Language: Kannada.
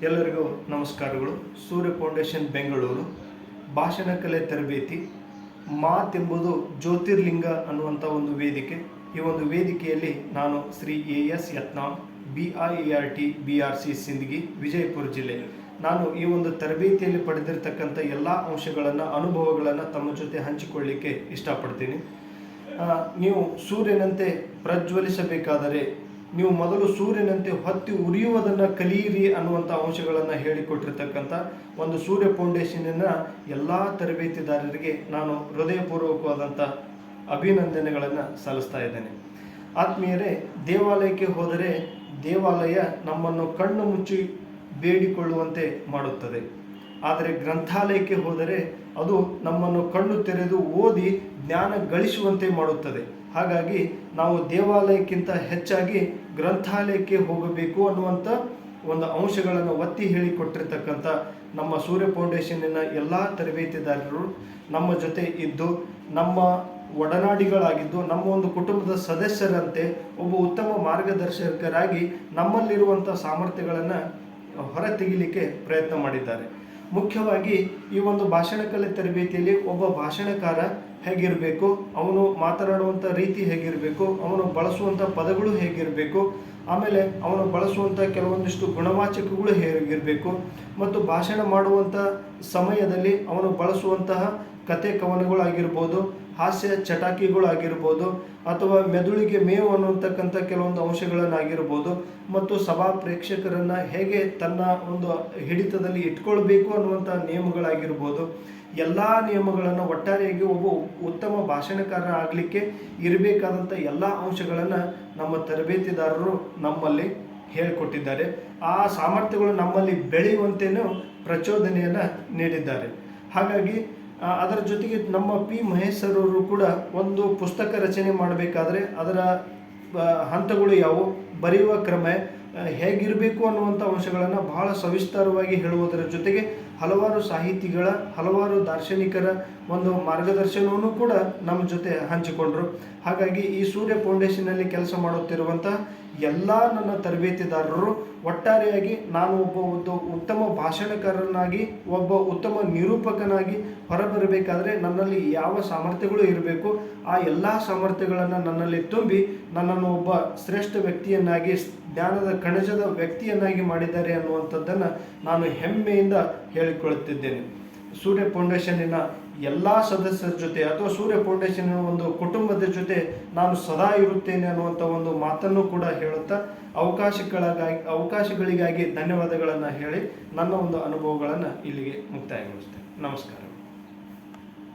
ಎಲ್ಲರಿಗೂ ನಮಸ್ಕಾರಗಳು. ಸೂರ್ಯ ಫೌಂಡೇಶನ್ ಬೆಂಗಳೂರು ಭಾಷಣ ಕಲೆ ತರಬೇತಿ ಮಾತೆಂಬುದು ಜ್ಯೋತಿರ್ಲಿಂಗ ಅನ್ನುವಂಥ ಒಂದು ವೇದಿಕೆ. ಈ ಒಂದು ವೇದಿಕೆಯಲ್ಲಿ ನಾನು Shri S Yatnal BIART BRC Sindagi Vijayapura ಜಿಲ್ಲೆ. ನಾನು ಈ ಒಂದು ತರಬೇತಿಯಲ್ಲಿ ಪಡೆದಿರತಕ್ಕಂಥ ಎಲ್ಲ ಅಂಶಗಳನ್ನು ಅನುಭವಗಳನ್ನು ತಮ್ಮ ಜೊತೆ ಹಂಚಿಕೊಳ್ಳಿಕ್ಕೆ ಇಷ್ಟಪಡ್ತೀನಿ. ನೀವು ಸೂರ್ಯನಂತೆ ಪ್ರಜ್ವಲಿಸಬೇಕಾದರೆ ನೀವು ಮೊದಲು ಸೂರ್ಯನಂತೆ ಹೊತ್ತಿ ಉರಿಯುವುದನ್ನು ಕಲಿಯಿರಿ ಅನ್ನುವಂಥ ಅಂಶಗಳನ್ನು ಹೇಳಿಕೊಟ್ಟಿರ್ತಕ್ಕಂಥ ಒಂದು ಸೂರ್ಯ ಫೌಂಡೇಶನಿನ ಎಲ್ಲ ತರಬೇತಿದಾರರಿಗೆ ನಾನು ಹೃದಯಪೂರ್ವಕವಾದಂಥ ಅಭಿನಂದನೆಗಳನ್ನು ಸಲ್ಲಿಸ್ತಾ ಇದ್ದೇನೆ. ಆತ್ಮೀಯರೇ, ದೇವಾಲಯಕ್ಕೆ ಹೋದರೆ ದೇವಾಲಯ ನಮ್ಮನ್ನು ಕಣ್ಣು ಮುಚ್ಚಿ ಬೇಡಿಕೊಳ್ಳುವಂತೆ ಮಾಡುತ್ತದೆ. ಆದರೆ ಗ್ರಂಥಾಲಯಕ್ಕೆ ಹೋದರೆ ಅದು ನಮ್ಮನ್ನು ಕಣ್ಣು ತೆರೆದು ಓದಿ ಜ್ಞಾನ ಗಳಿಸುವಂತೆ ಮಾಡುತ್ತದೆ. ಹಾಗಾಗಿ ನಾವು ದೇವಾಲಯಕ್ಕಿಂತ ಹೆಚ್ಚಾಗಿ ಗ್ರಂಥಾಲಯಕ್ಕೆ ಹೋಗಬೇಕು ಅನ್ನುವಂಥ ಒಂದು ಅಂಶಗಳನ್ನು ಒತ್ತಿ ಹೇಳಿಕೊಟ್ಟಿರ್ತಕ್ಕಂಥ ನಮ್ಮ ಸೂರ್ಯ ಫೌಂಡೇಶನ್ನಿನ ಎಲ್ಲ ತರಬೇತಿದಾರರು ನಮ್ಮ ಜೊತೆ ಇದ್ದು ನಮ್ಮ ಒಡನಾಡಿಗಳಾಗಿದ್ದು ನಮ್ಮ ಒಂದು ಕುಟುಂಬದ ಸದಸ್ಯರಂತೆ ಒಬ್ಬ ಉತ್ತಮ ಮಾರ್ಗದರ್ಶಕರಾಗಿ ನಮ್ಮಲ್ಲಿರುವಂಥ ಸಾಮರ್ಥ್ಯಗಳನ್ನು ಹೊರತೆಗೆಯಲಿಕ್ಕೆ ಪ್ರಯತ್ನ ಮಾಡಿದ್ದಾರೆ. ಮುಖ್ಯವಾಗಿ ಈ ಒಂದು ಭಾಷಣ ಕಲೆ ತರಬೇತಿಯಲ್ಲಿ ಒಬ್ಬ ಭಾಷಣಕಾರ ಹೇಗಿರಬೇಕು, ಅವನು ಮಾತನಾಡುವಂಥ ರೀತಿ ಹೇಗಿರಬೇಕು, ಅವನು ಬಳಸುವಂಥ ಪದಗಳು ಹೇಗಿರಬೇಕು, ಆಮೇಲೆ ಅವನು ಬಳಸುವಂಥ ಕೆಲವೊಂದಿಷ್ಟು ಗುಣವಾಚಕಗಳು ಹೇಗಿರಬೇಕು, ಮತ್ತು ಭಾಷಣ ಮಾಡುವಂಥ ಸಮಯದಲ್ಲಿ ಅವನು ಬಳಸುವಂತಹ ಕತೆ ಕವನಗಳಾಗಿರ್ಬೋದು, ಹಾಸ್ಯ ಚಟಾಕಿಗಳಾಗಿರ್ಬೋದು, ಅಥವಾ ಮೆದುಳಿಗೆ ಮೇವು ಅನ್ನುವಂತಕ್ಕಂಥ ಕೆಲವೊಂದು ಅಂಶಗಳನ್ನಾಗಿರ್ಬೋದು, ಮತ್ತು ಸಭಾ ಪ್ರೇಕ್ಷಕರನ್ನು ಹೇಗೆ ತನ್ನ ಒಂದು ಹಿಡಿತದಲ್ಲಿ ಇಟ್ಕೊಳ್ಬೇಕು ಅನ್ನುವಂಥ ನಿಯಮಗಳಾಗಿರ್ಬೋದು, ಎಲ್ಲ ನಿಯಮಗಳನ್ನು ಒಟ್ಟಾರೆಯಾಗಿ ಒಬ್ಬ ಉತ್ತಮ ಭಾಷಣಕಾರ ಆಗಲಿಕ್ಕೆ ಇರಬೇಕಾದಂಥ ಎಲ್ಲ ಅಂಶಗಳನ್ನು ನಮ್ಮ ತರಬೇತಿದಾರರು ನಮ್ಮಲ್ಲಿ ಹೇಳಿಕೊಟ್ಟಿದ್ದಾರೆ. ಆ ಸಾಮರ್ಥ್ಯಗಳು ನಮ್ಮಲ್ಲಿ ಬೆಳೆಯುವಂತೆಯೂ ಪ್ರಚೋದನೆಯನ್ನು ನೀಡಿದ್ದಾರೆ. ಹಾಗಾಗಿ ಅದರ ಜೊತೆಗೆ ನಮ್ಮ ಮಹೇಶ್ ಸರ್ ಅವರು ಕೂಡ ಒಂದು ಪುಸ್ತಕ ರಚನೆ ಮಾಡಬೇಕಾದ್ರೆ ಅದರ ಹಂತಗಳು ಯಾವುವು, ಬರೆಯುವ ಕ್ರಮ ಹೇಗಿರಬೇಕು ಅನ್ನುವಂಥ ಅಂಶಗಳನ್ನು ಬಹಳ ಸವಿಸ್ತಾರವಾಗಿ ಹೇಳುವುದರ ಜೊತೆಗೆ ಹಲವಾರು ಸಾಹಿತಿಗಳ, ಹಲವಾರು ದಾರ್ಶನಿಕರ ಒಂದು ಮಾರ್ಗದರ್ಶನವನ್ನು ಕೂಡ ನಮ್ಮ ಜೊತೆ ಹಂಚಿಕೊಂಡರು. ಹಾಗಾಗಿ ಈ ಸೂರ್ಯ ಫೌಂಡೇಶನ್ನಲ್ಲಿ ಕೆಲಸ ಮಾಡುತ್ತಿರುವಂಥ ಎಲ್ಲ ನನ್ನ ತರಬೇತಿದಾರರು ಒಟ್ಟಾರೆಯಾಗಿ ನಾನು ಒಬ್ಬ ಉತ್ತಮ ಭಾಷಣಕಾರನಾಗಿ, ಒಬ್ಬ ಉತ್ತಮ ನಿರೂಪಕನಾಗಿ ಹೊರಬರಬೇಕಾದ್ರೆ ನನ್ನಲ್ಲಿ ಯಾವ ಸಾಮರ್ಥ್ಯಗಳು ಇರಬೇಕು, ಆ ಎಲ್ಲ ಸಾಮರ್ಥ್ಯಗಳನ್ನು ನನ್ನಲ್ಲಿ ತುಂಬಿ ನನ್ನನ್ನು ಒಬ್ಬ ಶ್ರೇಷ್ಠ ವ್ಯಕ್ತಿಯನ್ನಾಗಿ, ಜ್ಞಾನದ ಕಣಜದ ವ್ಯಕ್ತಿಯನ್ನಾಗಿ ಮಾಡಿದ್ದಾರೆ ಅನ್ನುವಂಥದ್ದನ್ನು ನಾನು ಹೆಮ್ಮೆಯಿಂದ ಹೇಳಿಕೊಳ್ಳುತ್ತಿದ್ದೇನೆ. ಸೂರ್ಯ ಫೌಂಡೇಶನ್ನಿನ ಎಲ್ಲ ಸದಸ್ಯರ ಜೊತೆ ಅಥವಾ ಸೂರ್ಯ ಫೌಂಡೇಶನ್ ಒಂದು ಕುಟುಂಬದ ಜೊತೆ ನಾನು ಸದಾ ಇರುತ್ತೇನೆ ಅನ್ನುವಂಥ ಒಂದು ಮಾತನ್ನು ಕೂಡ ಹೇಳುತ್ತಾ ಅವಕಾಶಗಳಿಗಾಗಿ ಧನ್ಯವಾದಗಳನ್ನು ಹೇಳಿ ನನ್ನ ಒಂದು ಅನುಭವಗಳನ್ನು ಇಲ್ಲಿಗೆ ಮುಕ್ತಾಯಗೊಳಿಸ್ತೇನೆ. ನಮಸ್ಕಾರ.